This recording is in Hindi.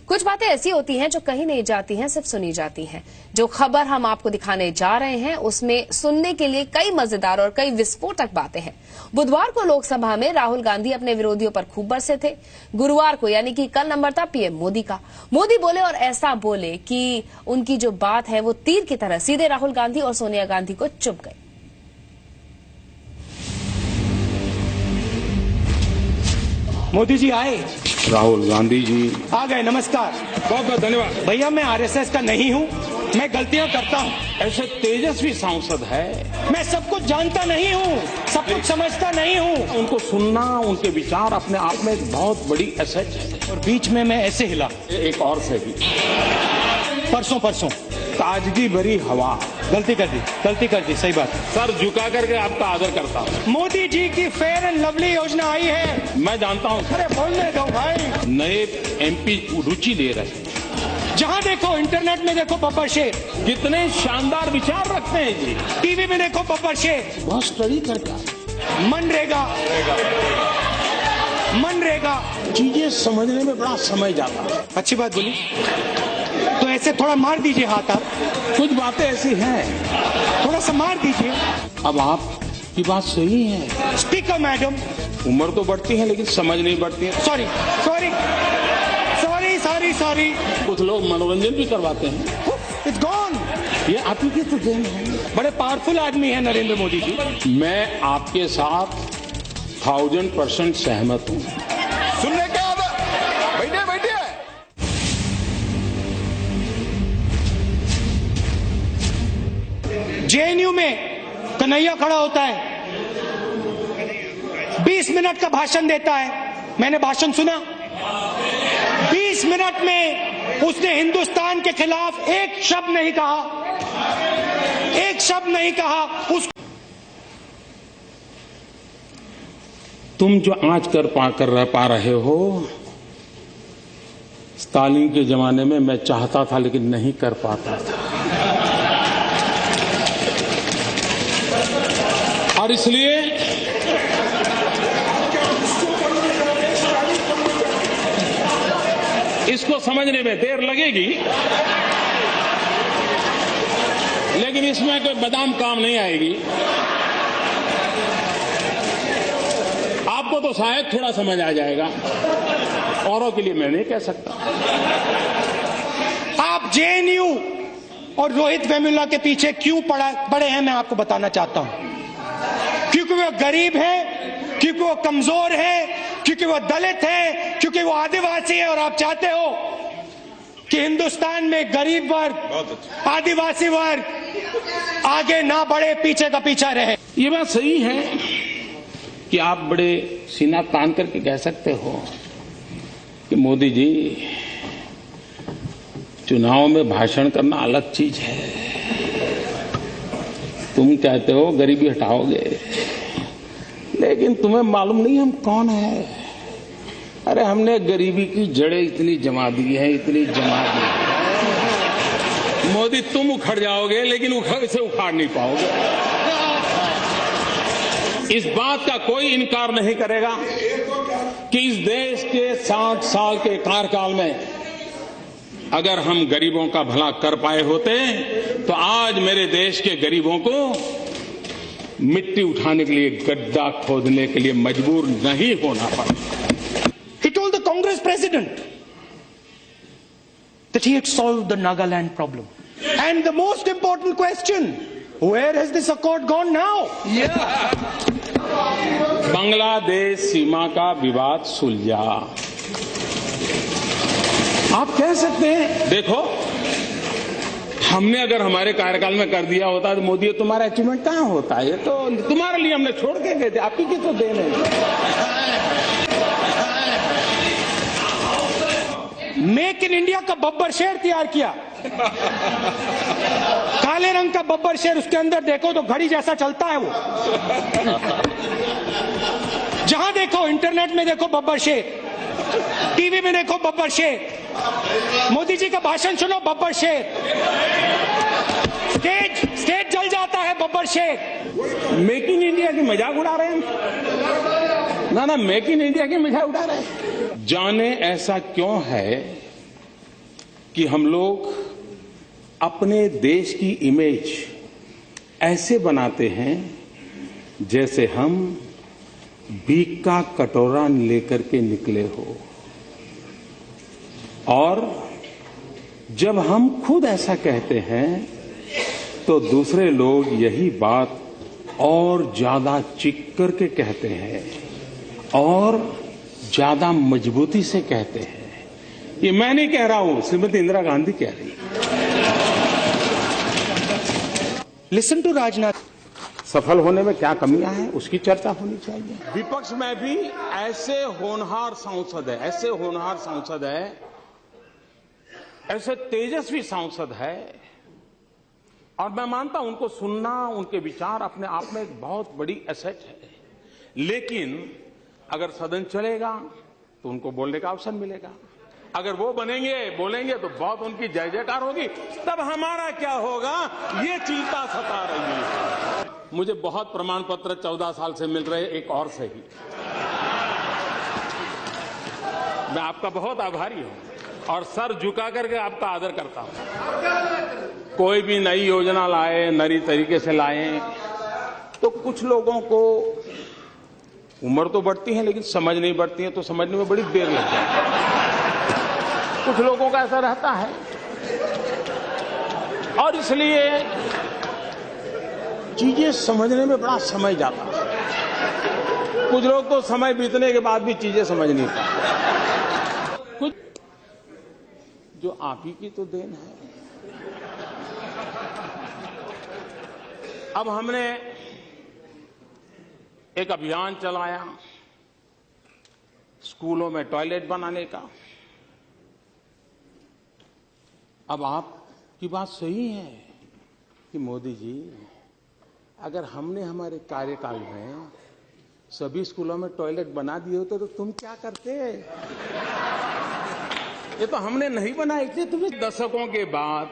कुछ बातें ऐसी होती हैं जो कहीं नहीं जाती हैं, सिर्फ सुनी जाती हैं। जो खबर हम आपको दिखाने जा रहे हैं उसमें सुनने के लिए कई मजेदार और कई विस्फोटक बातें हैं। बुधवार को लोकसभा में राहुल गांधी अपने विरोधियों पर खूब बरसे थे। गुरुवार को यानी कि कल नंबर था पीएम मोदी का। मोदी बोले और ऐसा बोले कि उनकी जो बात है वो तीर की तरह सीधे राहुल गांधी और सोनिया गांधी को चुभ गई। मोदी जी आए, राहुल गांधी जी आ गए। नमस्कार, बहुत बहुत धन्यवाद। भैया मैं आरएसएस का नहीं हूँ, मैं गलतियाँ करता हूँ। ऐसे तेजस्वी सांसद है, मैं सब कुछ जानता नहीं हूँ, सब कुछ समझता नहीं हूँ। उनको सुनना, उनके विचार अपने आप में एक बहुत बड़ी एसेट है। और बीच में मैं ऐसे हिला, एक और से भी परसों ताजगी भरी हवा। गलती कर दी, सही बात। सर झुका करके आपका आदर करता हूँ। मोदी जी की फेयर एंड लवली योजना आई है। मैं जानता हूँ। अरे बोलने दो भाई। नए एमपी रुचि ले रहे हैं। जहाँ देखो, इंटरनेट में देखो बब्बर शेर, कितने शानदार विचार रखते हैं जी। टीवी में देखो बब्बर शेर, बहुत स्टडी करके मनरेगा चीजें समझने में बड़ा समय जाता है। अच्छी बात बोली, तो ऐसे थोड़ा मार दीजिए हाथ। आप कुछ बातें ऐसी हैं, थोड़ा सा मार दीजिए। अब आपकी बात सही है। स्पीकर मैडम, उम्र तो बढ़ती है लेकिन समझ नहीं बढ़ती है। सॉरी। कुछ लोग मनोरंजन भी करवाते हैं। It's gone. ये आप ही की तो देन है। बड़े पावरफुल आदमी है नरेंद्र मोदी जी। मैं आपके साथ 1000% सहमत हूँ। सुनने क्या आता? बैठिए। जेएनयू में कन्हैया खड़ा होता है, 20 मिनट का भाषण देता है। मैंने भाषण सुना। 20 मिनट में उसने हिंदुस्तान के खिलाफ एक शब्द नहीं कहा। तुम जो आज कर पा रहे हो, स्टालिन के जमाने में मैं चाहता था लेकिन नहीं कर पाता था। और इसलिए इसको समझने में देर लगेगी, लेकिन इसमें कोई बादाम काम नहीं आएगी। आपको तो शायद थोड़ा समझ आ जाएगा, औरों के लिए मैं नहीं कह सकता। आप जेएनयू और रोहित वेमुला के पीछे क्यों पड़े हैं, मैं आपको बताना चाहता हूं। क्योंकि वो गरीब है, क्योंकि वो कमजोर है, क्योंकि वो दलित है, क्योंकि वो आदिवासी है। और आप चाहते हो कि हिंदुस्तान में गरीब वर्ग, आदिवासी वर्ग आगे ना बढ़े, पीछे का पीछा रहे। ये बात सही है कि आप बड़े सीना तान करके कह सकते हो कि मोदी जी, चुनाव में भाषण करना अलग चीज है। तुम कहते हो गरीबी हटाओगे, लेकिन तुम्हें मालूम नहीं हम कौन है। अरे हमने गरीबी की जड़ें इतनी जमा दी है। मोदी तुम उखड़ जाओगे लेकिन इसे उखाड़ नहीं पाओगे। इस बात का कोई इनकार नहीं करेगा कि इस देश के 60 साल के कार्यकाल में अगर हम गरीबों का भला कर पाए होते तो आज मेरे देश के गरीबों को मिट्टी उठाने के लिए, गड्ढा खोदने के लिए मजबूर नहीं होना पड़ा। He told the Congress president that he had solved the Nagaland problem. And the most important question, where has this accord gone now? Bangladesh सीमा का विवाद सुलझा। आप कह सकते हैं देखो, हमने अगर हमारे कार्यकाल में कर दिया होता तो मोदी तुम्हारा अचीवमेंट कहां होता है। ये तो तुम्हारे लिए हमने छोड़ के गए थे, आपकी की तो देन है। मेक इन इंडिया का बब्बर शेर तैयार किया, काले रंग का बब्बर शेर। उसके अंदर देखो तो घड़ी जैसा चलता है वो। जहां देखो, इंटरनेट में देखो बब्बर शेर, टीवी में देखो बब्बर शेर, मोदी जी का भाषण सुनो बब्बर शेर, स्टेज जल जाता है बब्बर शेर। मेक इन इंडिया की मजाक उड़ा रहे हैं। ना मेक इन इंडिया की मजाक उड़ा रहे हैं। जाने ऐसा क्यों है कि हम लोग अपने देश की इमेज ऐसे बनाते हैं जैसे हम भीख का कटोरा लेकर के निकले हो, और जब हम खुद ऐसा कहते हैं तो दूसरे लोग यही बात और ज्यादा चीख करके कहते हैं और ज्यादा मजबूती से कहते हैं। ये मैं नहीं कह रहा हूं, श्रीमती इंदिरा गांधी कह रही है। Listen to Rajnath. सफल होने में क्या कमियां हैं उसकी चर्चा होनी चाहिए। विपक्ष में भी ऐसे होनहार सांसद है, ऐसे होनहार सांसद है, ऐसे तेजस्वी सांसद है, और मैं मानता हूं उनको सुनना, उनके विचार अपने आप में एक बहुत बड़ी एसेट है। लेकिन अगर सदन चलेगा तो उनको बोलने का अवसर मिलेगा। अगर वो बनेंगे, बोलेंगे तो बहुत उनकी जय जयकार होगी, तब हमारा क्या होगा ये चिंता सता रही है। मुझे बहुत प्रमाण पत्र 14 साल से मिल रहे, एक और से ही। मैं आपका बहुत आभारी हूं और सर झुका करके आपका आदर करता हूं। कोई भी नई योजना लाए, नई तरीके से लाए, तो कुछ लोगों को उम्र तो बढ़ती है लेकिन समझ नहीं बढ़ती है, तो समझने में बड़ी देर लग जाती है। कुछ लोगों का ऐसा रहता है, और इसलिए चीजें समझने में बड़ा समय जाता है। कुछ लोग तो समय बीतने के बाद भी चीजें समझ नहीं पाते। कुछ जो आप ही की तो देन है। अब हमने एक अभियान चलाया स्कूलों में टॉयलेट बनाने का। अब आपकी बात सही है कि मोदी जी, अगर हमने हमारे कार्यकाल में सभी स्कूलों में टॉयलेट बना दिए होते तो तुम क्या करते? ये तो हमने नहीं बनाए थे। तुम्हें दशकों के बाद